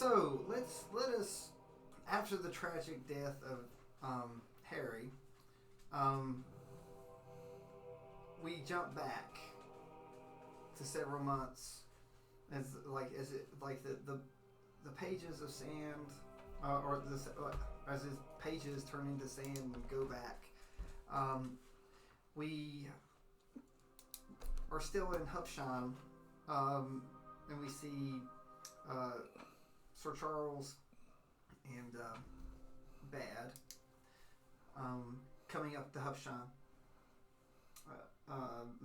So let us after the tragic death of Harry, we jump back to several months as the pages of sand as his pages turn into sand and go back. We are still in Hupshan, and we see Sir Charles and Bad coming up to Hupshan.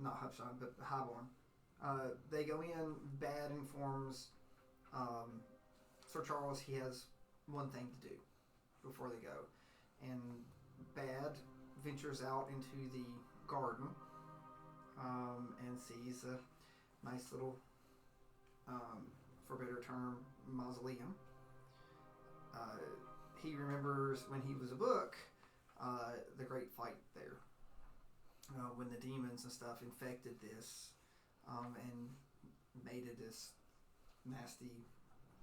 Not Hupshan, but Highborn. They go in. Bad informs Sir Charles he has one thing to do before they go, and Bad ventures out into the garden and sees a nice little, for better term, mausoleum. He remembers when he was a book, the great fight there, when the demons and stuff infected this and made it this nasty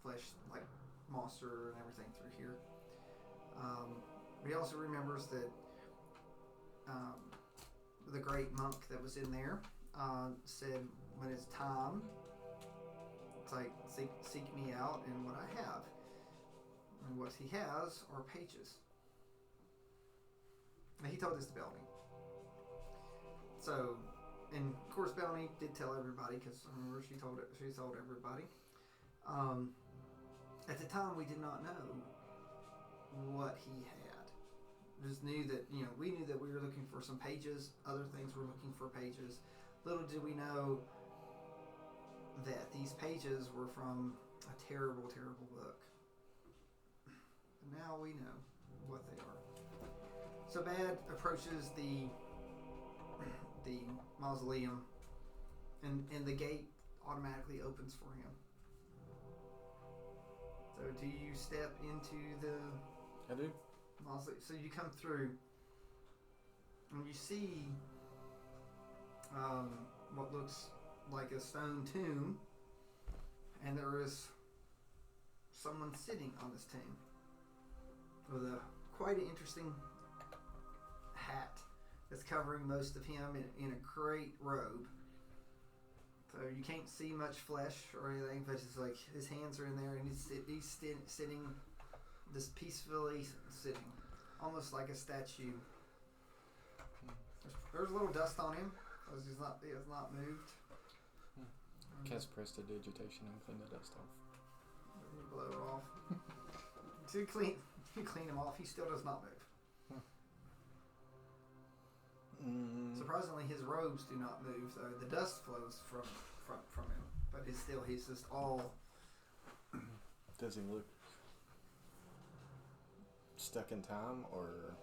flesh-like monster and everything through here. He also remembers that the great monk that was in there said, when it's time, it's like, seek me out and what I have. And what he has are pages. And he told this to Bellamy. So, and of course Bellamy did tell everybody, because I remember she told everybody. At the time we did not know what he had. Just knew that, we knew that we were looking for some pages. Other things were looking for pages. Little did we know that these pages were from a terrible, terrible book. But now we know what they are. So Bad approaches the mausoleum, and the gate automatically opens for him. So do you step into the... I do. Mausoleum? So you come through, and you see what looks like a stone tomb, and there is someone sitting on this tomb with a quite an interesting hat that's covering most of him in a great robe. So you can't see much flesh or anything, but it's like his hands are in there, and he's sitting, this peacefully sitting, almost like a statue. There's a little dust on him because he has not moved. Cast prestidigitation and clean the dust off. You blow it off. So you clean him off. He still does not move. Surprisingly, his robes do not move, though. The dust flows from him, but he's just all. Does he look stuck in time, or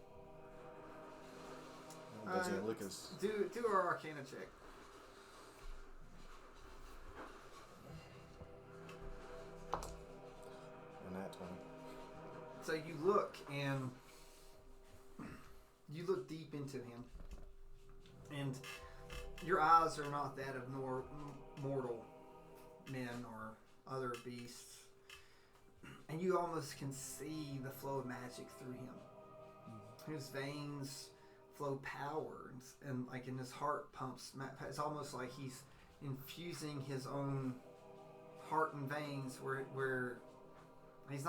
does he look as... Do our Arcana check. And that 20. So you look, and you look deep into him, and your eyes are not that of mortal men or other beasts, and you almost can see the flow of magic through him. His veins flow power, and like in his heart pumps. It's almost like he's infusing his own heart and veins, where he's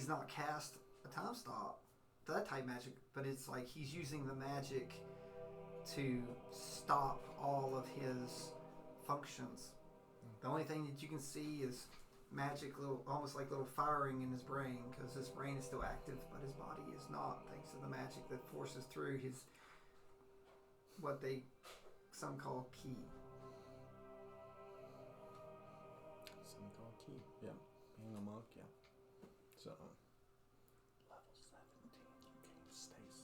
not cast a time stop, that type magic, but it's like he's using the magic to stop all of his functions. The only thing that you can see is magic, almost like little firing in his brain, because his brain is still active, but his body is not, thanks to the magic that forces through his, what some call ki. Some call ki, yeah. Being a monk, yeah. So, level 17, you gain stasis.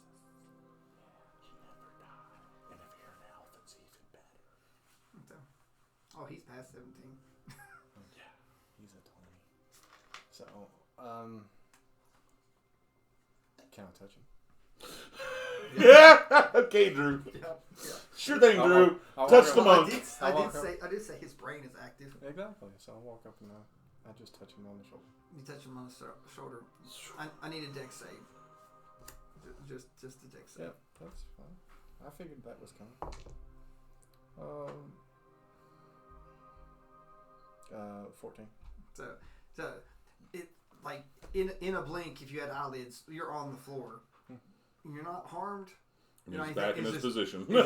Yeah, you never die. And if you're an elf, it's even better. Oh, he's past 17. Yeah, he's at 20. So, can I touch him? Yeah. Okay, Drew. Yeah. Sure thing, Drew. I'll Touch walk the up. monk. I did say his brain is active. Exactly. So I'll walk up and I just touch him on the shoulder. You touch him on the shoulder. I need a dex save. Just a dex save. Yeah, that's fine. I figured that was coming. 14. So it like in a blink, if you had eyelids, you're on the floor. You're not harmed. He's back in his position. It's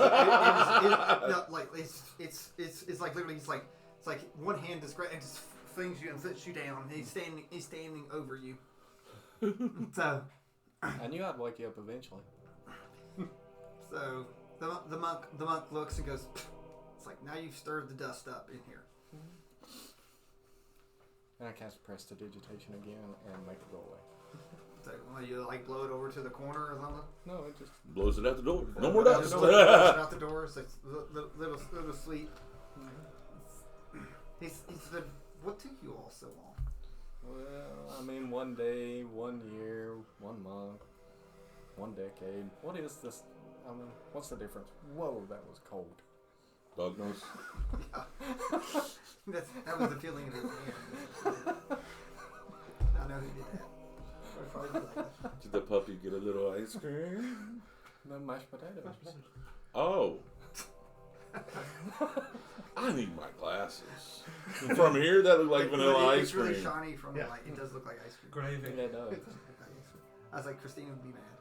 like literally, it's like one hand just and just flings you and sits you down. He's standing over you. So I knew I'd wake you up eventually. So the monk looks and goes, it's like, now you've stirred the dust up in here. And I cast prestidigitation again and make it go away. So you like blow it over to the corner or something? No, it just blows it out the door. No more dust. Blows it out the door. It's like little sweet. He said, what took you all so long? Well, I mean, 1 day, 1 year, 1 month, 1 decade. What is this? I mean, what's the difference? Whoa, that was cold. Dog nose. That was the feeling of his hand. I know who did that. Did the puppy get a little ice cream? No mashed potatoes. Oh. I need my glasses. From here, that looked like vanilla ice cream. It's really shiny from the light. It does look like ice cream. Gravy. Yeah, it does. I was like, Christina would be mad.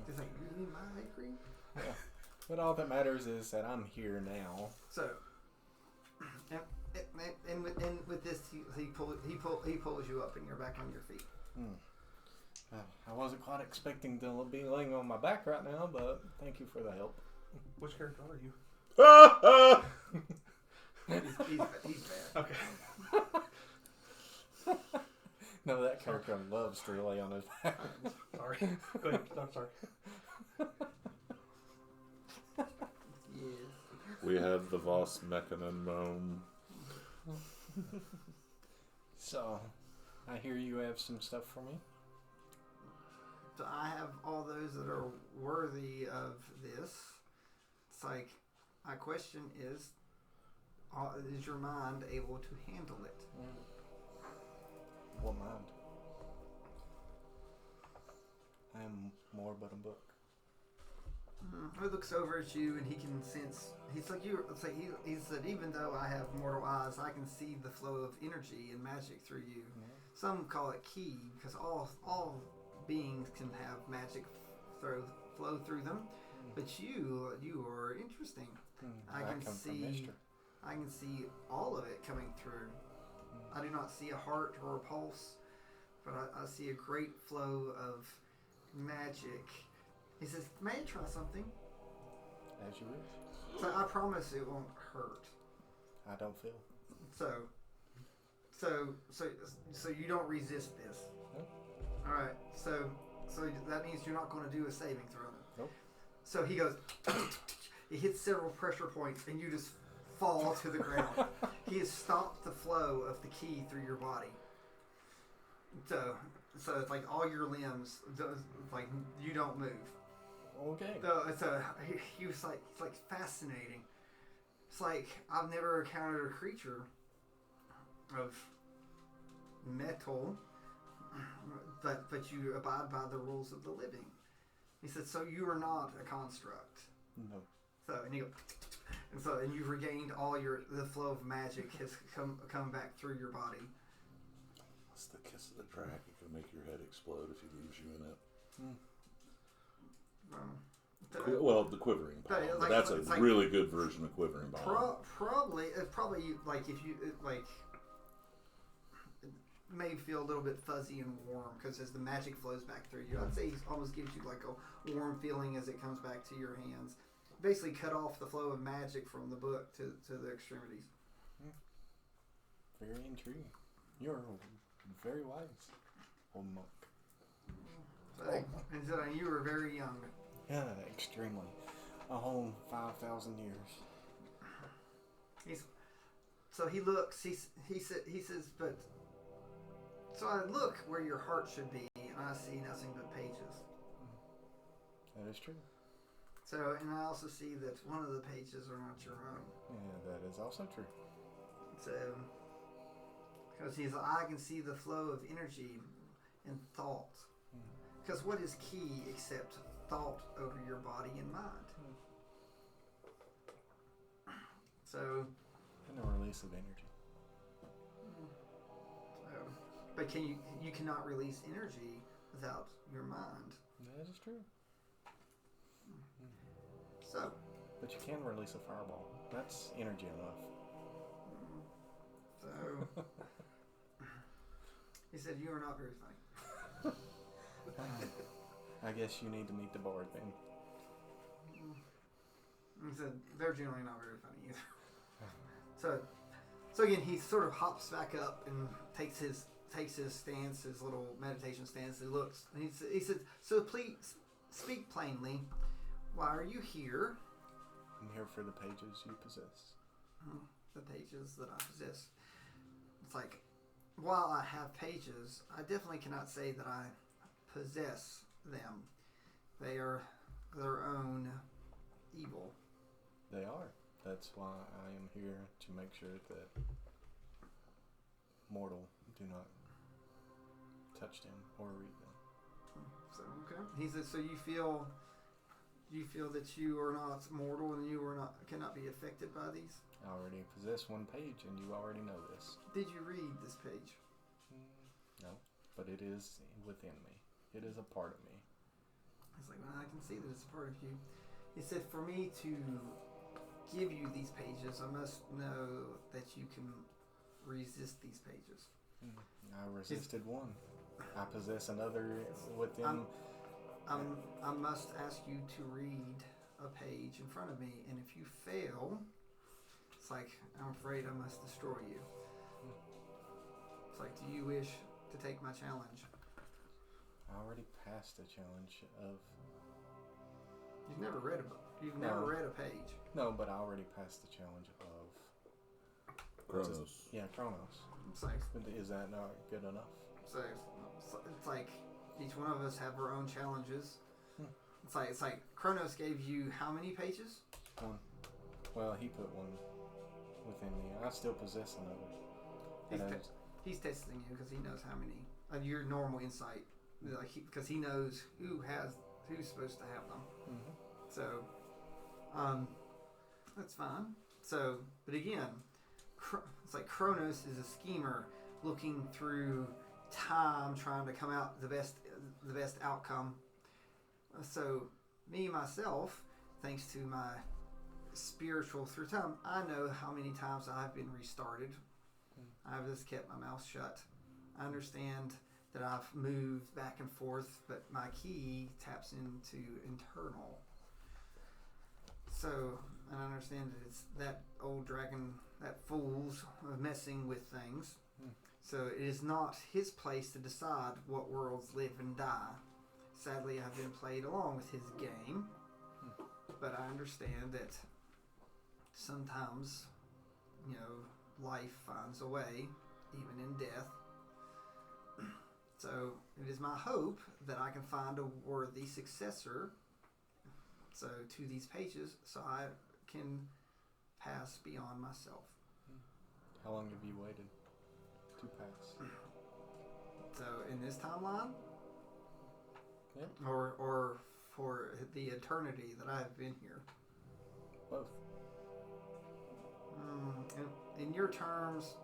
She's like, you need my ice cream? Yeah. But all that matters is that I'm here now. So, and with this, he pulls you up and you're back on your feet. I wasn't quite expecting to be laying on my back right now, but thank you for the help. Which character are you? He's bad. Okay. No, that character loves to lay on his back. Sorry. Go ahead. No, I'm sorry. Yes. We have the Voss Mechanism. So, I hear you have some stuff for me. So I have all those that are worthy of this. It's like, my question is your mind able to handle it? What mind? I am more but a book. He looks over at you and he can sense. He's like you. It's like he said, even though I have mortal eyes, I can see the flow of energy and magic through you. Yeah. Some call it ki because all beings can have magic flow through them, but you are interesting. I can see all of it coming through. I do not see a heart or a pulse, but I see a great flow of magic. He says, may I try something? As you wish. So I promise it won't hurt. I don't feel. So you don't resist this. Nope. Alright, so that means you're not going to do a saving throw. Nope. So he goes, it hits several pressure points and you just fall to the ground. He has stopped the flow of the ki through your body. So it's like all your limbs, like you don't move. Okay. So he was like, it's like fascinating. It's like I've never encountered a creature of metal, but you abide by the rules of the living. He said, so you are not a construct. No. So and you've regained all the flow of magic has come back through your body. It's the kiss of the dragon. It can make your head explode if he leaves you in it. Well, the quivering bomb. Like, that's a like, really good version of quivering bomb. Probably like if you like, it may feel a little bit fuzzy and warm because as the magic flows back through you, I'd say he almost gives you like a warm feeling as it comes back to your hands. Basically, cut off the flow of magic from the book to the extremities. Very intriguing. You're very wise, old monk. And so you were very young. Yeah, extremely. A whole 5,000 years. He looks. He says, but. So I look where your heart should be, and I see nothing but pages. That is true. So, and I also see that one of the pages are not your own. Yeah, that is also true. So, Because he's like, I can see the flow of energy and thought. Because what is key except thought over your body and mind? So. And the release of energy. So, but you cannot release energy without your mind. That is true. So. But you can release a fireball. That's energy enough. So. He said, you are not very funny. I guess you need to meet the bard then. He said, they're generally not very funny either. So again, he sort of hops back up and takes his stance, his little meditation stance. He looks, and he said, so please speak plainly. Why are you here? I'm here for the pages you possess. The pages that I possess. It's like, while I have pages, I definitely cannot say that I possess them. They are their own evil. They are. That's why I am here to make sure that mortal do not touch them or read them. So okay. He says, so you feel that you are not mortal and you cannot be affected by these? I already possess one page, and you already know this. Did you read this page? No, but it is within me. It is a part of me. He's like, well, I can see that it's a part of you. He said, for me to give you these pages, I must know that you can resist these pages. I resisted one. I possess another within. I must ask you to read a page in front of me, and if you fail, it's like, I'm afraid I must destroy you. It's like, do you wish to take my challenge? I already passed the challenge of. You've never read a book. You've never read a page. No, but I already passed the challenge of. Chronos. Yeah, Chronos. It's like, Is that not good enough? so it's like each one of us have our own challenges. It's like Chronos gave you how many pages? One. Well, he put one within me. I still possess another. He's testing you because he knows how many of your normal insight, like because he knows who's supposed to have them. So, that's fine. So, but again, it's like Kronos is a schemer looking through time, trying to come out the best outcome. So, me myself, thanks to my spiritual through time, I know how many times I've been restarted. I've just kept my mouth shut. I understand that I've moved back and forth, but my key taps into internal. So, and I understand that it's that old dragon, that fool's messing with things. So it is not his place to decide what worlds live and die. Sadly, I've been played along with his game, but I understand that sometimes, life finds a way, even in death. So it is my hope that I can find a worthy successor to these pages, so I can pass beyond myself. How long have you waited to pass? So in this timeline, Yep. or for the eternity that I have been here. Both. In your terms,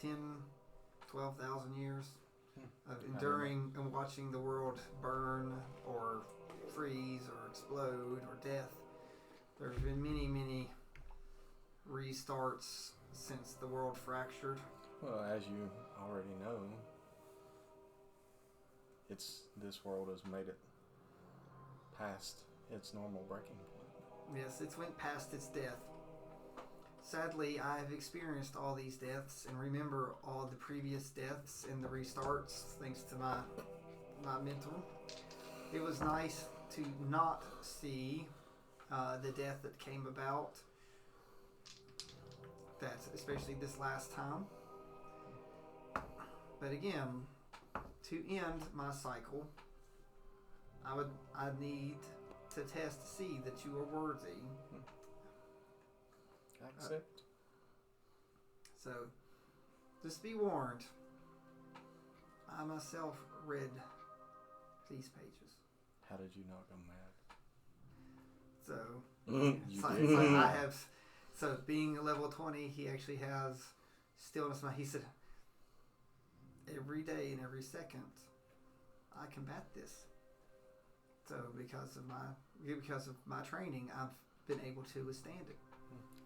10, 12,000 years of enduring and watching the world burn or freeze or explode or death. There's been many, many restarts since the world fractured. Well, as you already know, this world has made it past its normal breaking point. Yes, it's went past its death. Sadly, I have experienced all these deaths and remember all the previous deaths and the restarts thanks to my mentor. It was nice to not see the death that came about, especially this last time. But again, to end my cycle, I need to test to see that you are worthy. I accept. So just be warned. I myself read these pages. How did you not go mad? So, You it's like I have. So, being a level 20, he actually has stillness. He said, every day and every second, I combat this. So, because of my training, I've been able to withstand it.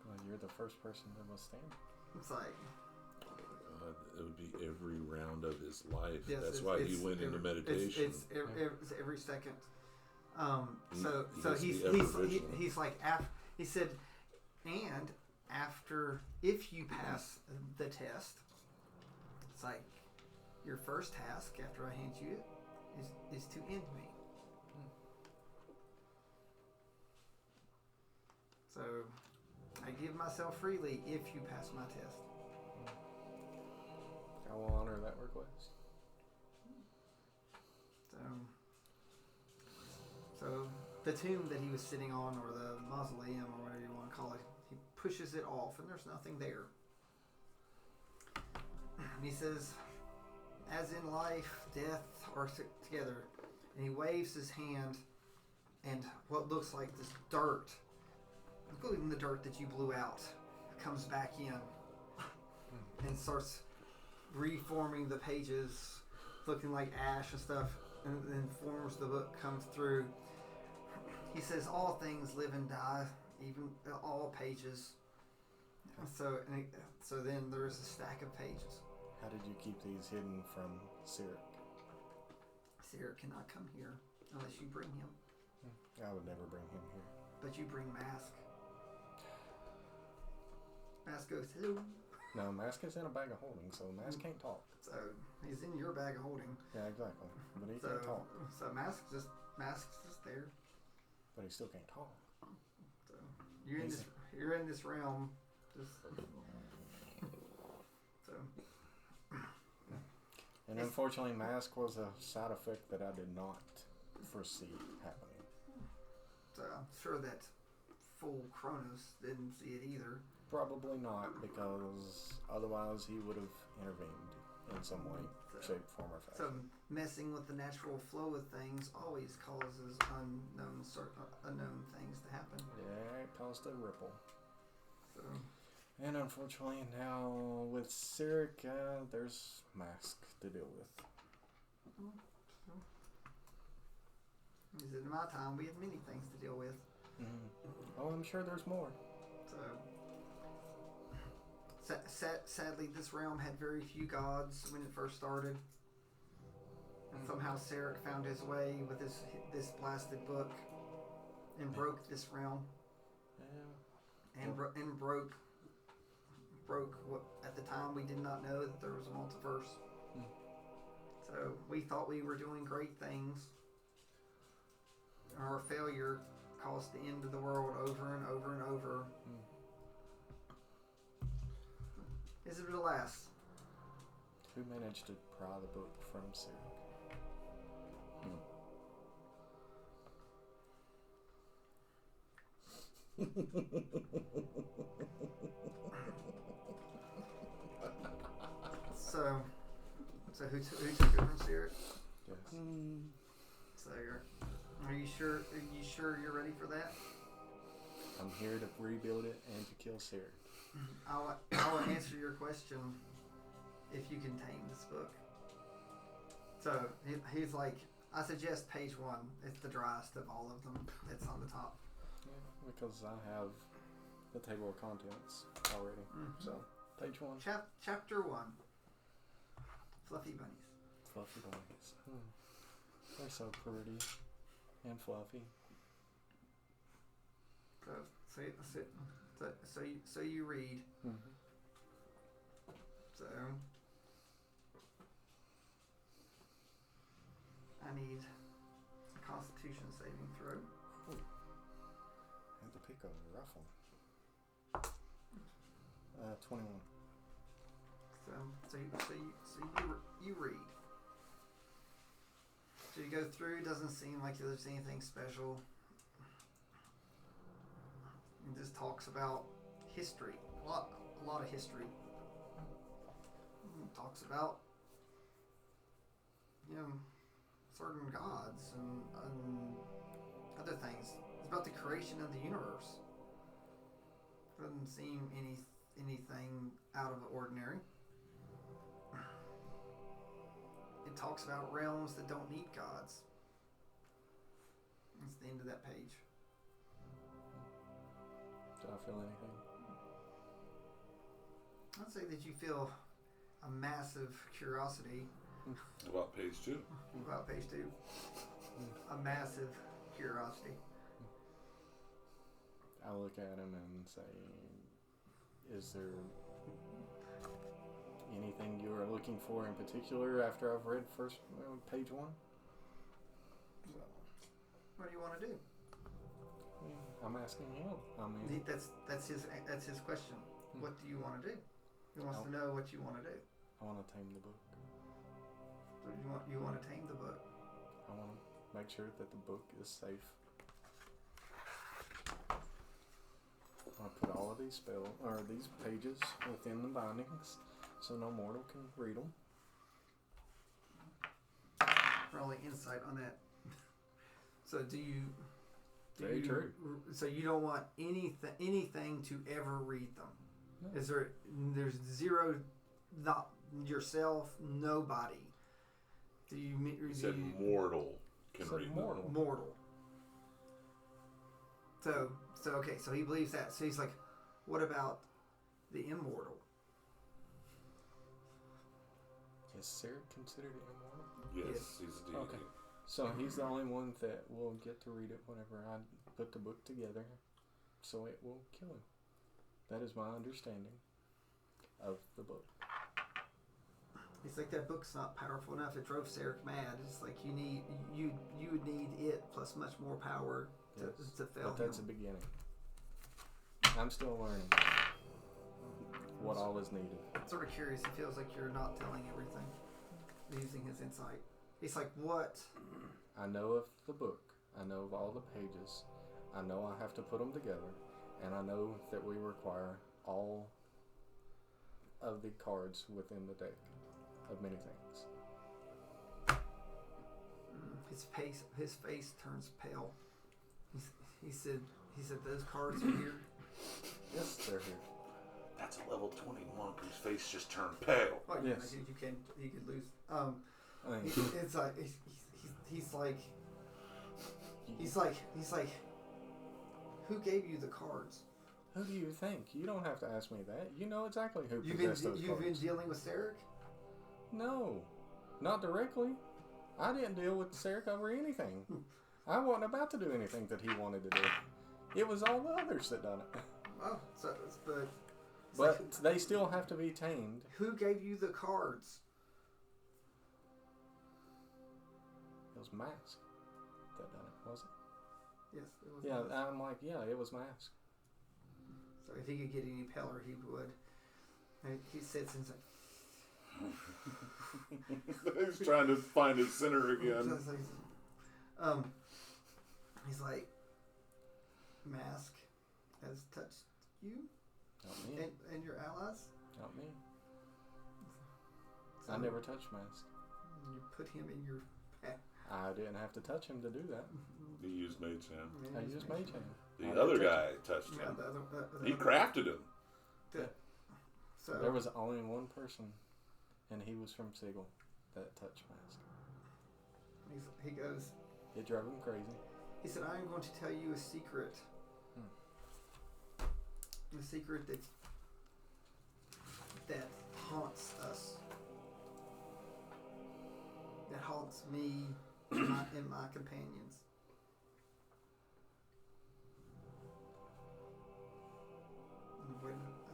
Well, you're the first person to withstand it. It's like, it would be every round of his life. yes, That's why he went into meditation. It's every second. He's like, he said, and after, if you pass the test, it's like, your first task after I hand you it is to end me. So, I give myself freely if you pass my test. I will honor that request. So the tomb that he was sitting on, or the mausoleum, or whatever you want to call it, he pushes it off, and there's nothing there. And he says, as in life, death are together. And he waves his hand, and what looks like this dirt, including the dirt that you blew out, comes back in and starts reforming the pages, looking like ash and stuff, and then forms the book, comes through. He says, all things live and die, even all pages. So then there's a stack of pages. How did you keep these hidden from Sirik? Sirik cannot come here unless you bring him. I would never bring him here. But you bring Mask. Mask goes, hello. No, Mask is in a bag of holding, so Mask can't talk. So he's in your bag of holding. Yeah, exactly. But he can't talk. So Mask's just there. But he still can't talk. So you're in this realm. Just so. And unfortunately, Mask was a side effect that I did not foresee happening. So I'm sure that fool Kronos didn't see it either. Probably not, because otherwise he would have intervened in some way, shape, form, or So fashion. messing with the natural flow of things always causes unknown things to happen. Yeah, it caused a ripple. So And unfortunately, now with Sirik, there's Mask to deal with. he said, in my time, we had many things to deal with. Mm-hmm. Oh, I'm sure there's more. So sadly, this realm had very few gods when it first started. And somehow Sirik found his way with this blasted book and broke this realm. Yeah. And broke what at the time we did not know that there was a multiverse. So we thought we were doing great things. Our failure caused the end of the world over and over and over. Is it the last? Who managed to pry the book from Sirik? So who took it from Sirik? Yes. So are you sure you're ready for that? I'm here to rebuild it and to kill Sirik. I'll answer your question if you can tame this book. So he's like, I suggest page 1. It's the driest of all of them. It's on the top. Yeah, because I have the table of contents already. So, page 1. Chapter 1. Fluffy bunnies. Fluffy bunnies. They're so pretty and fluffy. So you read. So I need a Constitution saving throw. Ooh. I had to pick a rough one. 21. So you read. So you go through. It doesn't seem like there's anything special. It just talks about history, a lot of history. talks about, certain gods and other things. It's about the creation of the universe. Doesn't seem anything out of the ordinary. It talks about realms that don't need gods. That's the end of that page. Do I feel anything? I'd say that you feel a massive curiosity About page 2. about page 2. A massive curiosity. I look at him and say, is there anything you are looking for in particular after I've read page 1? What do you want to do? I'm asking him. I mean, That's his question. What do you want to do? He wants to know what you want to do. I want to tame the book. So you want to tame the book. I want to make sure that the book is safe. I put all of these these pages within the bindings, so no mortal can read them. Probably insight on that. So Very true. So you don't want anything to ever read them. No. There's zero, not yourself, nobody. He said mortal can read them. Mortal. So okay, so he believes that. So he's like, what about the immortal? Is Sarah considered immortal? Yes, he's a deity. Okay. So he's the only one that will get to read it whenever I put the book together, so it will kill him. That is my understanding of the book. It's like that book's not powerful enough. It drove Sarah mad. It's like you would need it plus much more power to fail. But that's a beginning. I'm still learning what all is needed. I'm sort of curious. He feels like you're not telling everything, using his insight. He's like, what? I know of the book. I know of all the pages. I know I have to put them together. And I know that we require all of the cards within the deck of many things. His face turns pale. He said those cards are here. Yes, they're here. That's a level 20 monk whose face just turned pale. Well, Yes. He could lose. He's like, who gave you the cards? Who do you think? You don't have to ask me that. You know exactly who You've possessed those been cards. dealing with Sarek? No, not directly. I didn't deal with Sarek over anything. I wasn't about to do anything that he wanted to do. It was all the others that done it. Oh, But they still have to be tamed. Who gave you the cards? It was Mask that done it, was it? Yes, it was. Yeah, I'm like, yeah, it was Mask. So if he could get any paler, he would. And he sits and says, He's trying to find his center again. He's like, Mask has touched you Not me. and your allies. Not me. So I never touched Mask. You put him in your pack. I didn't have to touch him to do that. He used Mage Hand. I just made him. The other guy touched him. He crafted him. So There was only one person, and he was from Sigil, that touched Mask. he goes. It drove him crazy. He said, "I am going to tell you a secret. A secret that haunts us. That haunts me and my companions."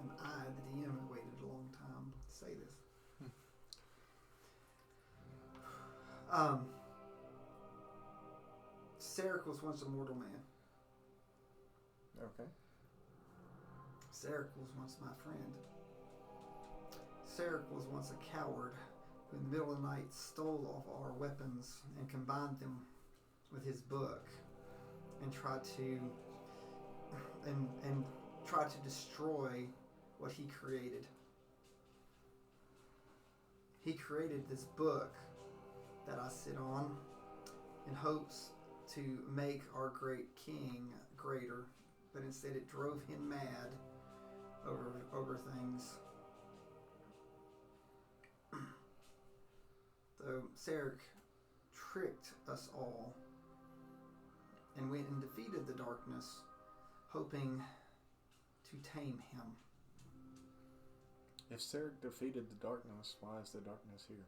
And I, the DM, have waited a long time to say this. Sarek was once a mortal man. Okay. Sarek was once my friend. Sarek was once a coward who in the middle of the night stole all our weapons and combined them with his book and tried to destroy what he created. he created this book that I sit on in hopes to make our great king greater, but instead it drove him mad over things. So Sarek tricked us all and went and defeated the darkness, hoping to tame him. If Sarek defeated the darkness, why is the darkness here?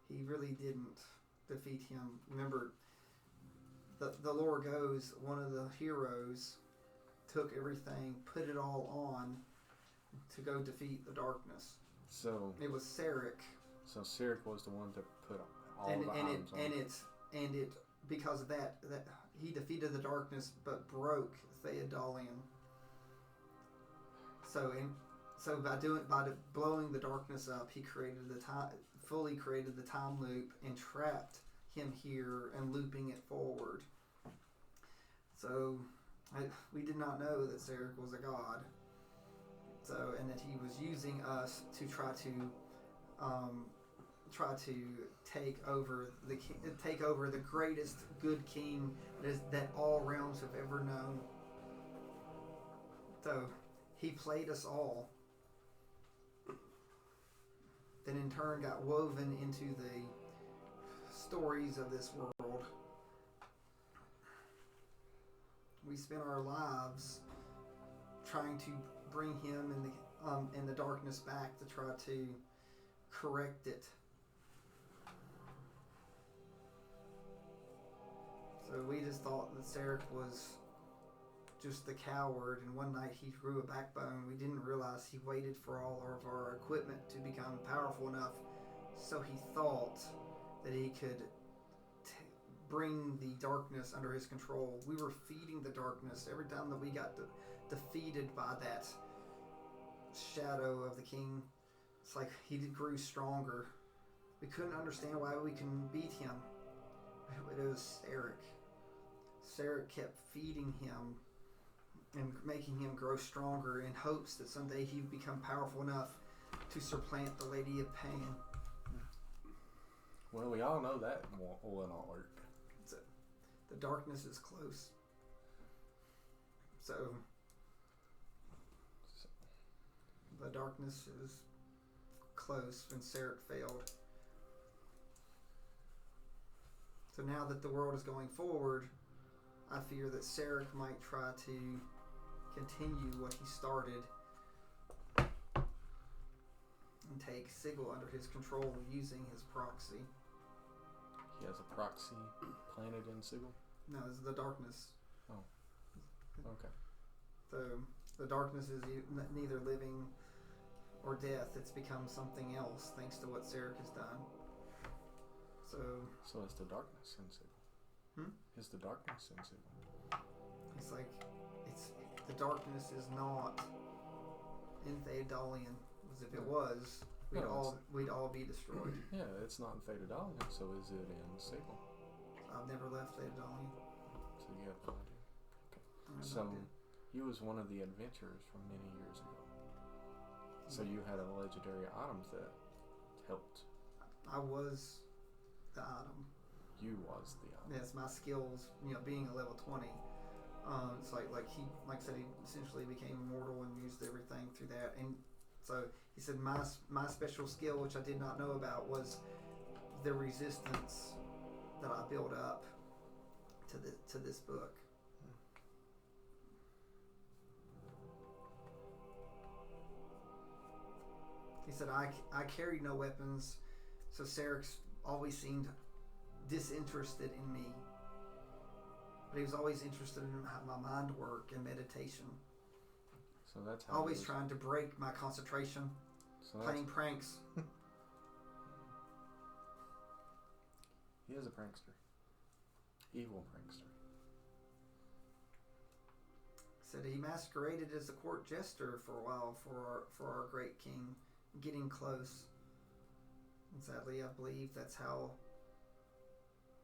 He really didn't defeat him. Remember, the lore goes, one of the heroes took everything, put it all on to go defeat the darkness. So it was Sarek. So Sarek was the one that put all and the items on. And it because of that he defeated the darkness but broke Thetadolyon. So by blowing the darkness up, he fully created the time loop and trapped him here and looping it forward. So we did not know that Sarek was a god. So, and that he was using us to try to take over the greatest good king that all realms have ever known. So he played us all. Then in turn got woven into the stories of this world. We spent our lives trying to bring him and the darkness back to try to correct it. So we just thought that Sarek was just the coward, and one night he grew a backbone. We didn't realize he waited for all of our equipment to become powerful enough, so he thought that he could bring the darkness under his control. We were feeding the darkness every time that we got defeated by that shadow of the king. It's like he grew stronger. We couldn't understand why we couldn't beat him. It was Sarek. Sarek kept feeding him and making him grow stronger in hopes that someday he would become powerful enough to supplant the Lady of Pain. Well, we all know that will not work. The darkness is close. So the darkness is close when Sarek failed. So now that the world is going forward, I fear that Sarek might try to continue what he started and take Sigil under his control using his proxy. He has a proxy planted in Sigil? No, it's the darkness. Oh. Okay. So the darkness is neither living or death. It's become something else thanks to what Sarek has done. So it's the darkness in Sigil. Is the darkness in Sigil? It's like the darkness is not in Thetadolyon. Because if it was, we'd all be destroyed. Yeah, it's not in Thetadolyon, so is it in Sigil? I've never left Thetadolyon. So you have no idea. Okay. So you was one of the adventurers from many years ago. So you had a legendary item that helped. I was the item. You was the item. Yes, my skills, being a level 20. It's like I said, he essentially became immortal and used everything through that. And so he said my special skill, which I did not know about, was the resistance that I built up to this book. He said I carried no weapons, so Sarek's always seemed disinterested in me. But he was always interested in how my mind worked and meditation. So that's how always trying to break my concentration, playing pranks. He is a prankster. Evil prankster. Said he masqueraded as a court jester for a while for our great king, getting close. And sadly, I believe that's how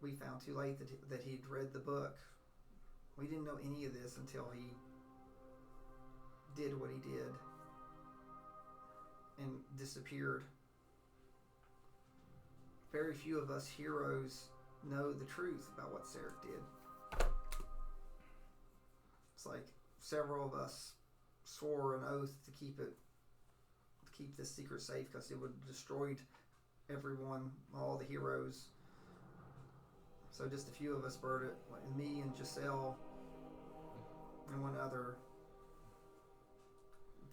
we found too late that he'd read the book. We didn't know any of this until he did what he did and disappeared. very few of us heroes know the truth about what Sarek did. It's like several of us swore an oath to keep this secret safe because it would have destroyed everyone, all the heroes. So just a few of us burned it, like me and Giselle and one other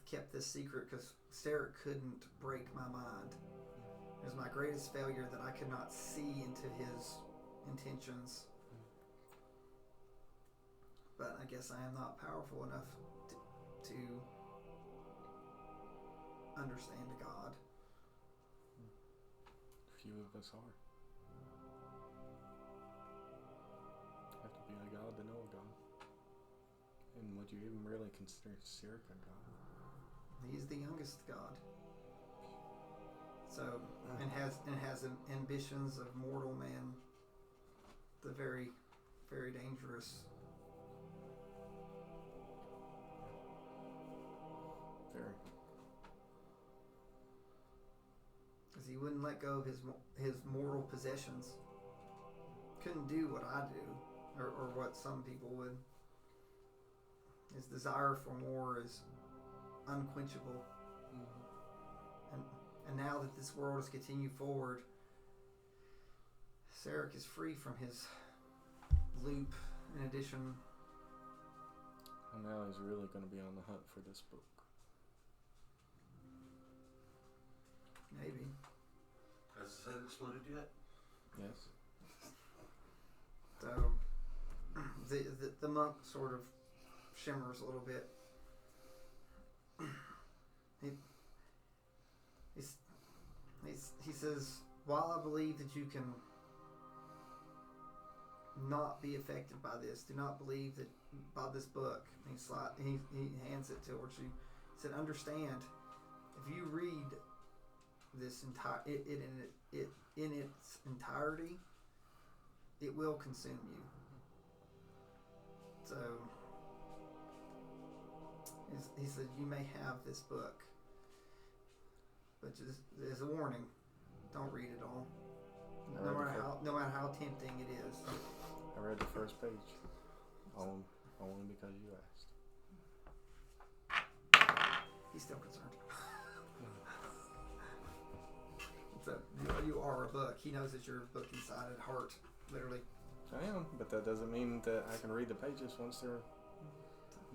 kept this secret because Sarek couldn't break my mind. It was my greatest failure that I could not see into his intentions. But I guess I am not powerful enough to understand God. Few of us are. Have to be a god to know a god. And would you even really consider Sarek a god? He's the youngest god. So and has ambitions of mortal man. The very, very dangerous. Very. Because he wouldn't let go of his mortal possessions. Couldn't do what I do, or what some people would. His desire for more is unquenchable. And now that this world has continued forward, Sarek is free from his loop. In addition, And now he's really going to be on the hunt for this book. maybe. Has his head exploded yet? Yes. So the monk sort of shimmers a little bit. He says, while I believe that you can not be affected by this, do not believe that by this book. He hands it towards you. He said, understand, if you read this entire it in its entirety, it will consume you. So he said, you may have this book, but just as a warning, don't read it all. No matter how tempting it is. I read the first page. Only because you asked. He's still concerned. So you are a book. He knows that you're a book inside at heart, literally. I am, but that doesn't mean that I can read the pages once they're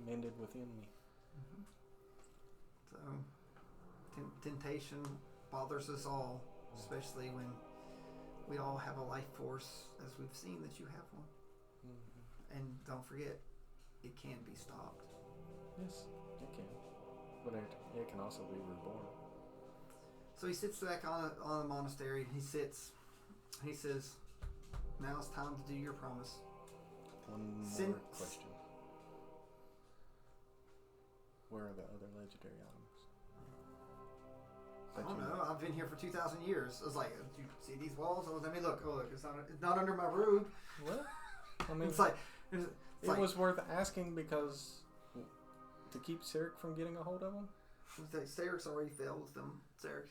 mended within me. So temptation bothers us all, especially when we all have a life force, as we've seen that you have one. Mm-hmm. And don't forget, it can be stopped. Yes, it can. But it can also be reborn. So he sits back on the monastery. He says, now it's time to do your promise. One more question. Where are the other legendary items? I don't know. I've been here for 2,000 years. I was like, do you see these walls? Let me look. Oh, look, it's not under my roof. What? I mean, it was worth asking because to keep Sarek from getting a hold of them. Sarek's already failed with them. Sarek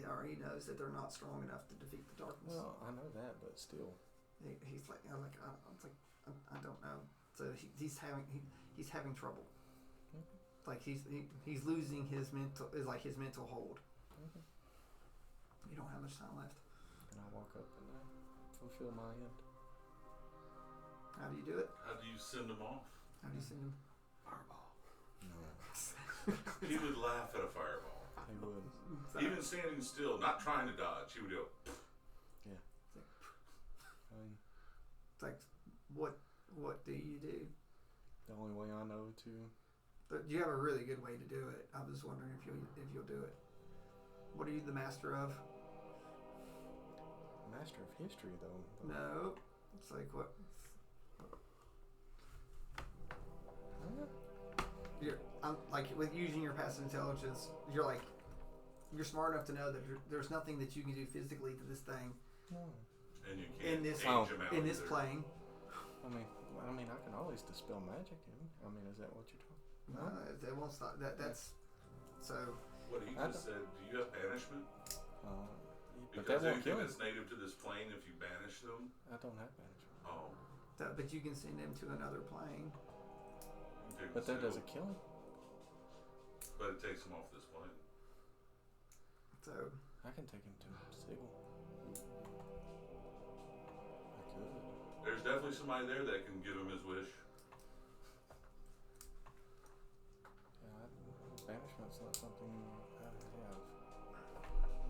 already knows that they're not strong enough to defeat the darkness. Well, I know that, but still. He's like, I don't know. So he's having trouble. Okay. Like he's losing his mental hold. Okay. You don't have much time left. And I walk up and I fulfill my end. How do you do it? How do you send them off? How do you send him? Fireball. No. He would laugh at a fireball. He would. Even standing still, not trying to dodge, he would go. Yeah. I mean, It's like, what do you do? the only way I know to. You have a really good way to do it. I was wondering if you'll do it. What are you the master of? Master of history, though. No. It's like what? I'm like with using your passive intelligence. You're smart enough to know that there's nothing that you can do physically to this thing. No. And you can't In this- age him out In this either. plane. I mean, I can always dispel magic in him. I mean, is that what you're talking No, about? it won't stop. That's so. What he just said, do you have banishment? But Because that won't kill anything him. that's native to this plane, if you banish them, I don't have banishment. oh, But you can send him to another plane. you take But the that Sigil, doesn't kill him. But it takes him off this plane. So I can take him to Sigil. I could. There's definitely somebody there that can give him his wish. Yeah, banishment's not something I have.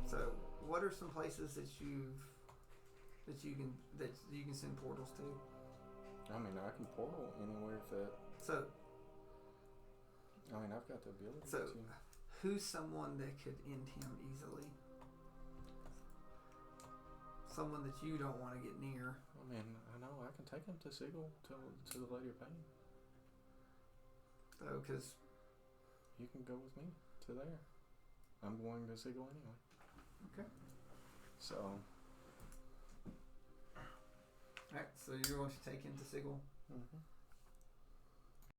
so what are some places that you can send portals to? I mean, I can portal anywhere that. So I mean, I've got the ability So- to. who's someone that could end him easily? Someone that you don't want to get near. I mean, I know I can take him to Sigil to the Lady of Pain. So, because You can go with me to there. I'm going to Sigil anyway. Okay. So, alright, so you're going to take him to Sigil. mm-hmm.